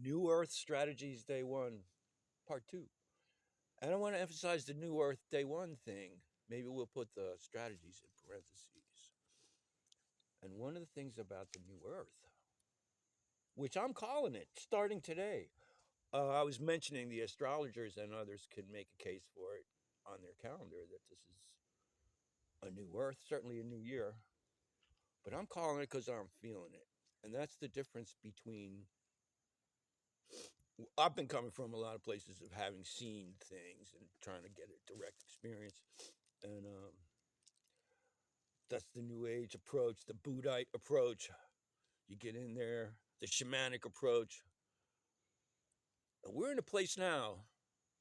New Earth Strategies Day 1, Part 2. And I want to emphasize the New Earth Day 1 thing. Maybe we'll put the strategies in parentheses. And one of the things about the New Earth, which I'm calling it starting today, I was mentioning the astrologers and others can make a case for it on their calendar that this is a new Earth, certainly a new year. But I'm calling it because I'm feeling it. And that's the difference between. I've been coming from a lot of places of having seen things and trying to get a direct experience. And that's the New Age approach, the Buddhite approach. You get in there, the shamanic approach. And we're in a place now,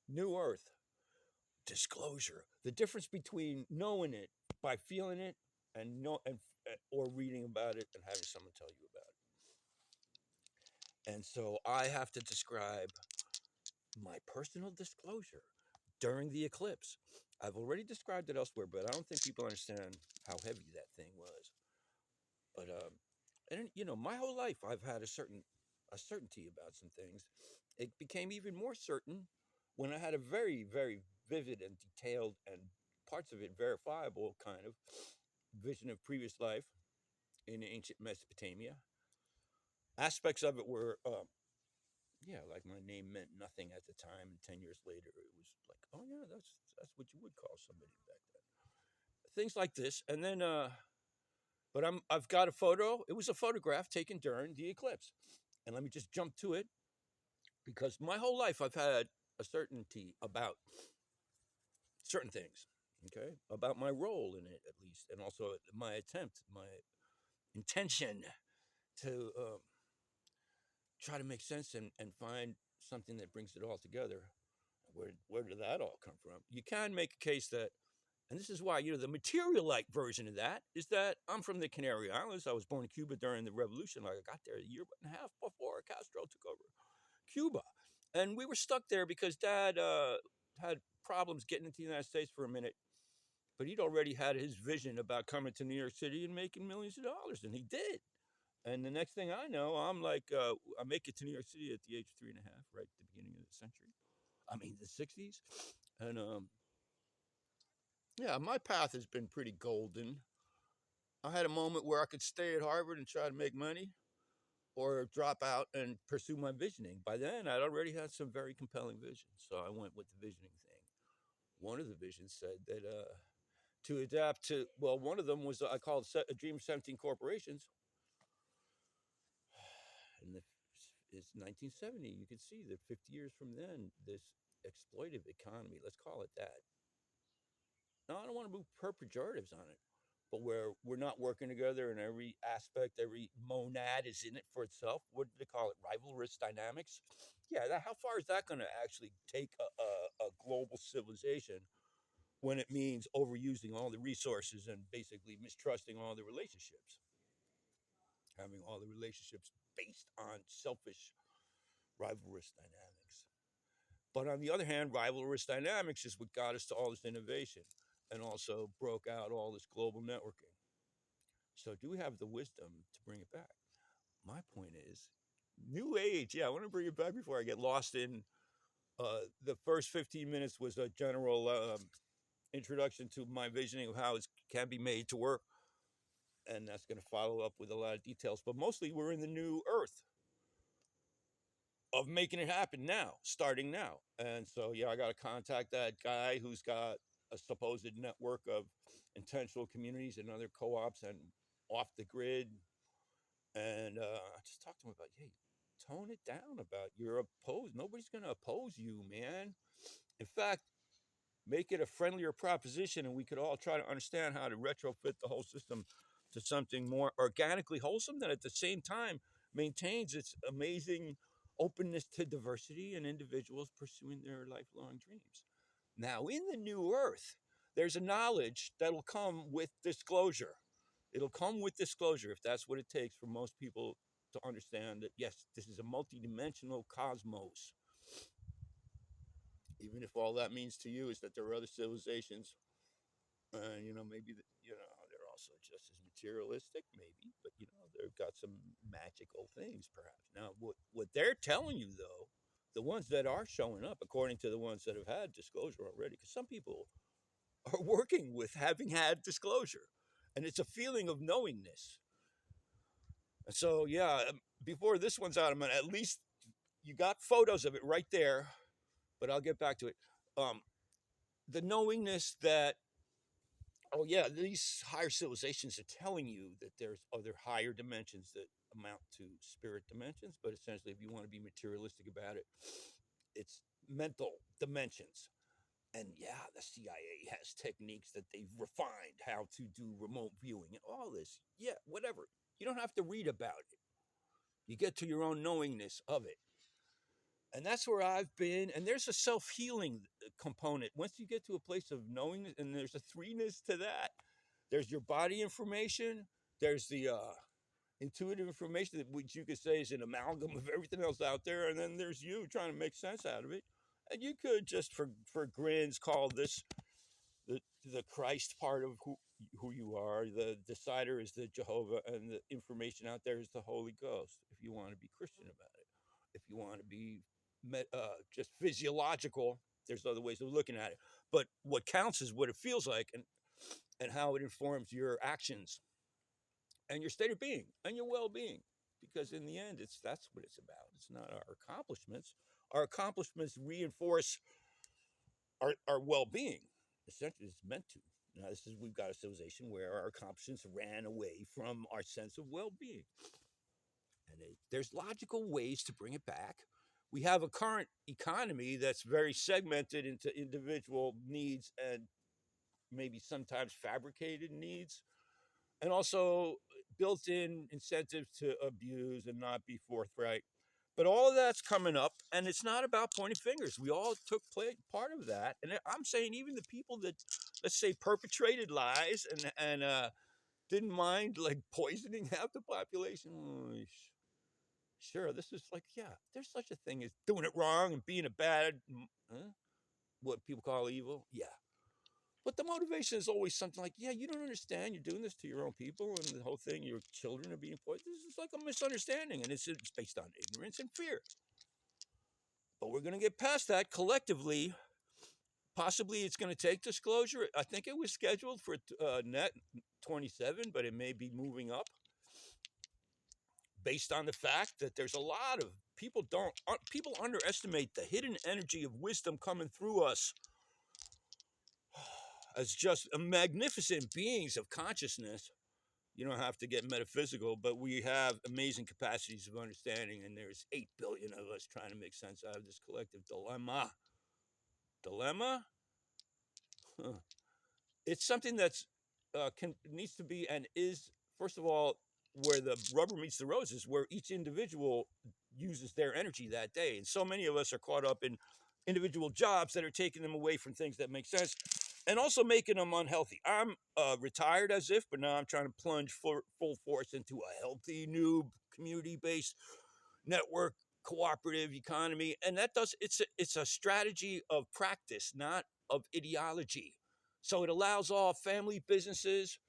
New Earth, disclosure. The difference between knowing it by feeling it and or reading about it and having someone tell you about it. And so I have to describe my personal disclosure during the eclipse. I've already described it elsewhere, but I don't think people understand how heavy that thing was. But and my whole life I've had a certainty about some things. It became even more certain when I had a very, very vivid and detailed and parts of it verifiable kind of vision of previous life in ancient Mesopotamia. Aspects of it were, yeah, like my name meant nothing at the time, and 10 years later, it was like, oh yeah, that's what you would call somebody back then. Things like this, and then, but I've got a photo. It was a photograph taken during the eclipse, and let me just jump to it because my whole life I've had a certainty about certain things, okay, about my role in it at least, and also my attempt, my intention to try to make sense and find something that brings it all together. Where did that all come from? You can make a case that, and this is why, the material-like version of that is that I'm from the Canary Islands. I was born in Cuba during the revolution. Like I got there a year and a half before Castro took over Cuba. And we were stuck there because Dad had problems getting into the United States for a minute. But he'd already had his vision about coming to New York City and making millions of dollars, and he did. And the next thing I know, I'm like, I make it to New York City at the age of 3.5, right at the beginning of the century. I mean, the 60s. And yeah, my path has been pretty golden. I had a moment where I could stay at Harvard and try to make money or drop out and pursue my visioning. By then, I'd already had some very compelling visions. So I went with the visioning thing. One of the visions said that to adapt to, well, one of them was I called a Dream of 17 Corporations. And it's 1970. You can see that 50 years from then, this exploitive economy, let's call it that. Now, I don't want to move pejoratives on it, but where we're not working together in every aspect, every monad is in it for itself. What do they call it? Rivalrous dynamics. Yeah, how far is that going to actually take a global civilization when it means overusing all the resources and basically mistrusting all the relationships? Having all the relationships based on selfish rivalrous dynamics. But on the other hand, rivalrous dynamics is what got us to all this innovation and also broke out all this global networking. So do we have the wisdom to bring it back? My point is, new age. Yeah, I want to bring it back before I get lost in the first 15 minutes was a general introduction to my visioning of how it can be made to work. And that's going to follow up with a lot of details. But mostly we're in the new earth of making it happen now, starting now. And so, yeah, I got to contact that guy who's got a supposed network of intentional communities and other co-ops and off the grid. And I just talked to him about, hey, tone it down about you're opposed. Nobody's going to oppose you, man. In fact, make it a friendlier proposition and we could all try to understand how to retrofit the whole system to something more organically wholesome that at the same time maintains its amazing openness to diversity and individuals pursuing their lifelong dreams. Now, in the new earth, there's a knowledge that'll come with disclosure. It'll come with disclosure if that's what it takes for most people to understand that, yes, this is a multidimensional cosmos. Even if all that means to you is that there are other civilizations, maybe they're all also just as materialistic, maybe, but they've got some magical things, perhaps. Now, what they're telling you, though, the ones that are showing up, according to the ones that have had disclosure already, because some people are working with having had disclosure, and it's a feeling of knowingness. And so, yeah, before this one's out, I'm gonna at least you got photos of it right there, but I'll get back to it. Um, the knowingness that, oh yeah, these higher civilizations are telling you that there's other higher dimensions that amount to spirit dimensions, but essentially, if you want to be materialistic about it, it's mental dimensions. And yeah, the CIA has techniques that they've refined how to do remote viewing and all this. Yeah, whatever. You don't have to read about it. You get to your own knowingness of it. And that's where I've been. And there's a self healing component. Once you get to a place of knowing, and there's a threeness to that, there's your body information, there's the intuitive information, which you could say is an amalgam of everything else out there. And then there's you trying to make sense out of it. And you could just, for grins, call this the Christ part of who you are. The decider is the Jehovah, and the information out there is the Holy Ghost. If you want to be Christian about it, if you want to be just physiological, there's other ways of looking at it. But what counts is what it feels like, and how it informs your actions and your state of being and your well-being. Because in the end, that's what it's about. It's not our accomplishments. Our accomplishments reinforce our well-being. Essentially, it's meant to. Now, we've got a civilization where our accomplishments ran away from our sense of well-being, and there's logical ways to bring it back. We have a current economy that's very segmented into individual needs and maybe sometimes fabricated needs, and also built-in incentives to abuse and not be forthright. But all of that's coming up, and it's not about pointing fingers. We all took part of that, and I'm saying even the people that, let's say, perpetrated lies and didn't mind like poisoning half the population. Sure, this is like, yeah, there's such a thing as doing it wrong and being a bad, what people call evil. Yeah, but the motivation is always something like, yeah, you don't understand. You're doing this to your own people, and the whole thing, your children are being poisoned. This is like a misunderstanding, and it's based on ignorance and fear. But we're going to get past that collectively. Possibly it's going to take disclosure. I think it was scheduled for net 27, but it may be moving up based on the fact that there's a lot of people underestimate the hidden energy of wisdom coming through us as just magnificent beings of consciousness. You don't have to get metaphysical, but we have amazing capacities of understanding, and there's 8 billion of us trying to make sense out of this collective dilemma. Dilemma? Huh. It's something that's needs to be and is, first of all, where the rubber meets the road is where each individual uses their energy that day. And so many of us are caught up in individual jobs that are taking them away from things that make sense and also making them unhealthy. I'm retired as if, but now I'm trying to plunge full force into a healthy, new community-based network cooperative economy. And it's a strategy of practice, not of ideology. So it allows all family businesses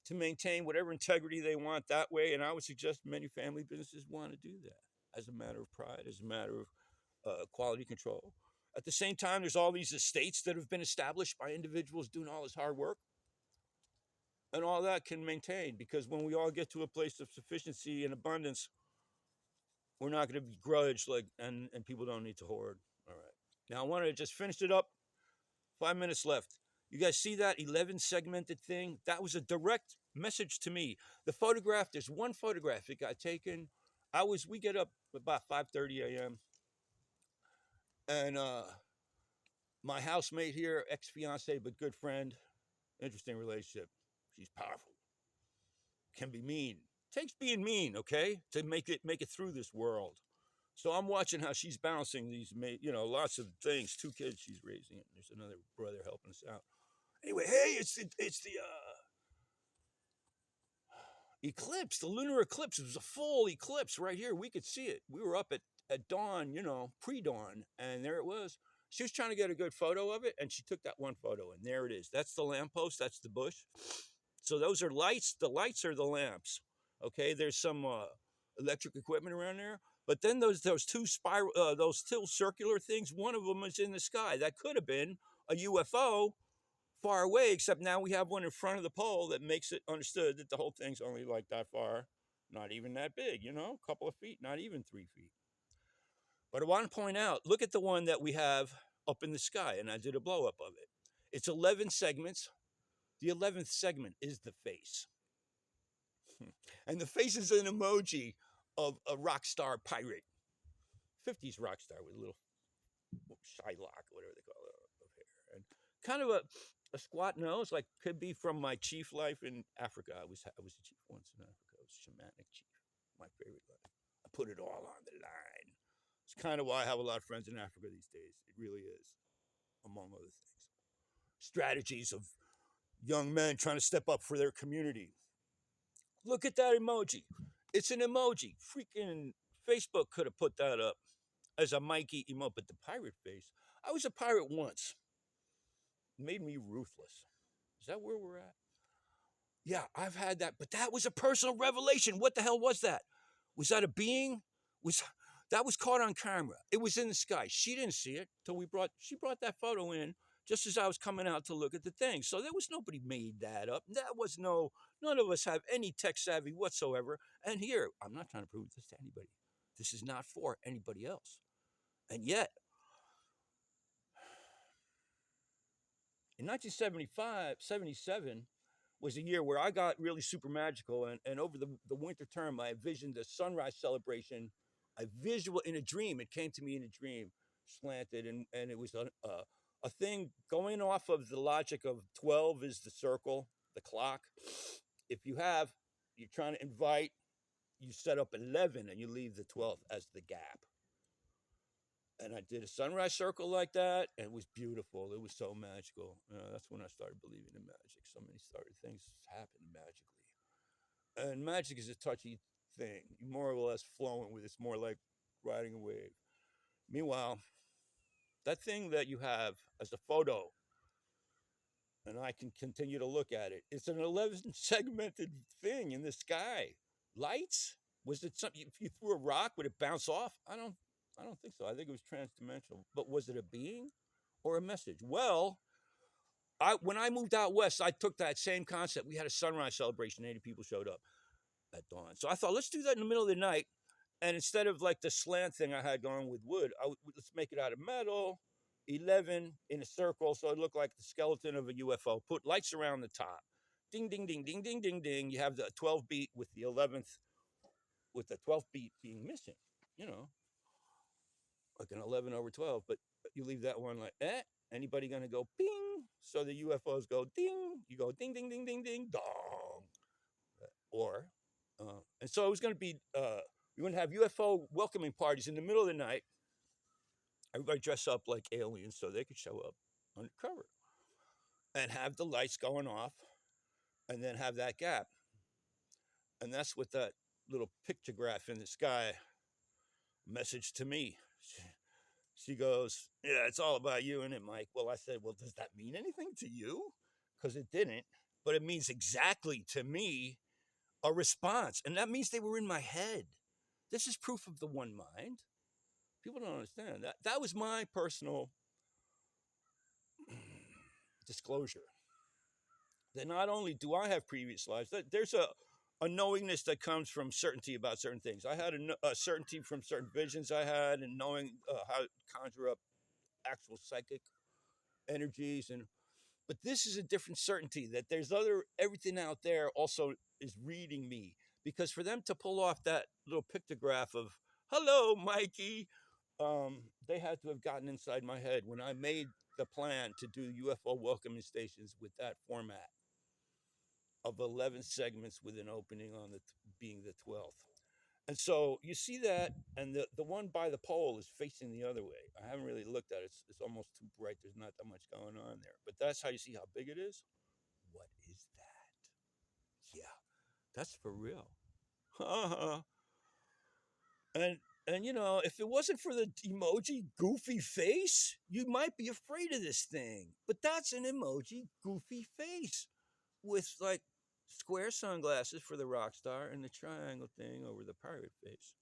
to maintain whatever integrity they want that way. And I would suggest many family businesses want to do that as a matter of pride, as a matter of quality control. At the same time, there's all these estates that have been established by individuals doing all this hard work. And all that can maintain, because when we all get to a place of sufficiency and abundance, we're not going to begrudge, and people don't need to hoard. All right. Now, I want to just finish it up. 5 minutes left. You guys see that 11 segmented thing? That was a direct message to me. The photograph, there's one photograph it got taken. We get up about 5:30 a.m. And my housemate here, ex-fiance, but good friend, interesting relationship. She's powerful. Can be mean. Takes being mean, okay, to make it through this world. So I'm watching how she's balancing these, lots of things. 2 kids she's raising. There's another brother helping us out. Anyway, hey, it's the eclipse, the lunar eclipse. It was a full eclipse right here. We could see it. We were up at dawn, pre-dawn, and there it was. She was trying to get a good photo of it, and she took that one photo, and there it is. That's the lamppost. That's the bush. So those are lights. The lights are the lamps. Okay, there's some electric equipment around there. But then those two circular things. One of them is in the sky. That could have been a UFO far away. Except now we have one in front of the pole that makes it understood that the whole thing's only like that far, not even that big. A couple of feet, not even 3 feet. But I want to point out, look at the one that we have up in the sky, and I did a blow up of it. It's 11 segments. The 11th segment is the face. And the face is an emoji of a rock star pirate. 50s rock star with a little Shylock, whatever they call it, of hair. And kind of a squat nose, like could be from my chief life in Africa. I was a chief once in Africa. I was a shamanic chief, my favorite life. I put it all on the line. It's kind of why I have a lot of friends in Africa these days. It really is, among other things. Strategies of young men trying to step up for their community. Look at that emoji. It's an emoji. Freaking Facebook could have put that up as a Mikey emote, but the pirate face. I was a pirate once. It made me ruthless. Is that where we're at? Yeah, I've had that, but that was a personal revelation. What the hell was that? Was that a being? That was caught on camera. It was in the sky. She didn't see it till she brought that photo in just as I was coming out to look at the thing. So there was nobody made that up. None of us have any tech savvy whatsoever. And here, I'm not trying to prove this to anybody. This is not for anybody else. And yet, in 1977 was a year where I got really super magical. And over the winter term, I envisioned a sunrise celebration, in a dream. It came to me in a dream, slanted. And it was a thing going off of the logic of 12 is the circle, the clock. If you're trying to invite, you set up 11 and you leave the 12th as the gap. And I did a sunrise circle like that, and it was beautiful. It was so magical. That's when I started believing in magic. So many things happen magically. And magic is a touchy thing. You more or less flowing with it. It's more like riding a wave. Meanwhile, that thing that you have as a photo, and I can continue to look at it, it's an 11 segmented thing in the sky. Lights? Was it something, if you threw a rock, would it bounce off? I don't think so. I think it was transdimensional. But was it a being or a message? Well, when I moved out west, I took that same concept. We had a sunrise celebration. 80 people showed up at dawn. So I thought, let's do that in the middle of the night. And instead of like the slant thing I had going with wood, let's make it out of metal, 11 in a circle, so it looked like the skeleton of a UFO. Put lights around the top. Ding, ding, ding, ding, ding, ding, ding. You have the 12 beat with the 11th, with the 12th beat being missing, like an 11 over 12, but you leave that one like, anybody going to go bing? So the UFOs go ding, you go ding, ding, ding, ding, ding, dong. And so it was going to be, we're going to have UFO welcoming parties in the middle of the night. Everybody dress up like aliens so they could show up undercover and have the lights going off and then have that gap. And that's what that little pictograph in the sky message to me. She goes, yeah, it's all about you, isn't it, Mike? Well, I said, well, does that mean anything to you? Because it didn't, but it means exactly to me a response. And that means they were in my head. This is proof of the one mind. People don't understand that. That was my personal disclosure. That not only do I have previous lives, that there's a knowingness that comes from certainty about certain things. I had a certainty from certain visions I had and knowing how to conjure up actual psychic energies. But this is a different certainty that there's everything out there also is reading me. Because for them to pull off that little pictograph of, hello, Mikey, they had to have gotten inside my head when I made the plan to do UFO welcoming stations with that format of 11 segments with an opening on being the 12th. And so you see that, and the one by the pole is facing the other way. I haven't really looked at it. It's almost too bright. There's not that much going on there. But that's how you see how big it is. What is that? Yeah, that's for real. And if it wasn't for the emoji goofy face, you might be afraid of this thing. But that's an emoji goofy face with like Square sunglasses for the rock star and the triangle thing over the pirate face.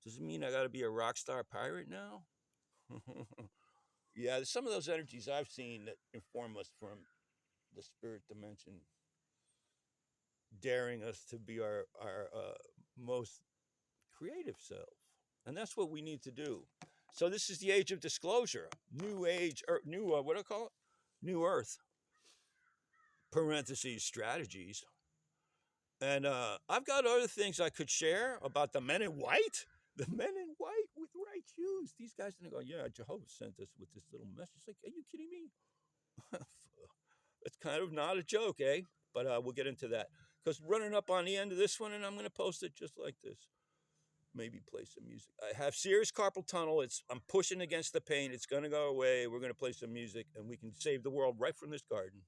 Does it mean I got to be a rock star pirate now? Yeah, some of those energies I've seen that inform us from the spirit dimension, daring us to be our most creative self. And that's what we need to do. So this is the age of disclosure, new age, or new, what do I call it? New earth, parentheses, strategies. And I've got other things I could share about the men in white. The men in white with right shoes. These guys are going to go, yeah, Jehovah sent us with this little message. Like, are you kidding me? It's kind of not a joke, eh? But we'll get into that. Because running up on the end of this one, and I'm going to post it just like this. Maybe play some music. I have serious carpal tunnel. I'm pushing against the pain. It's going to go away. We're going to play some music, and we can save the world right from this garden.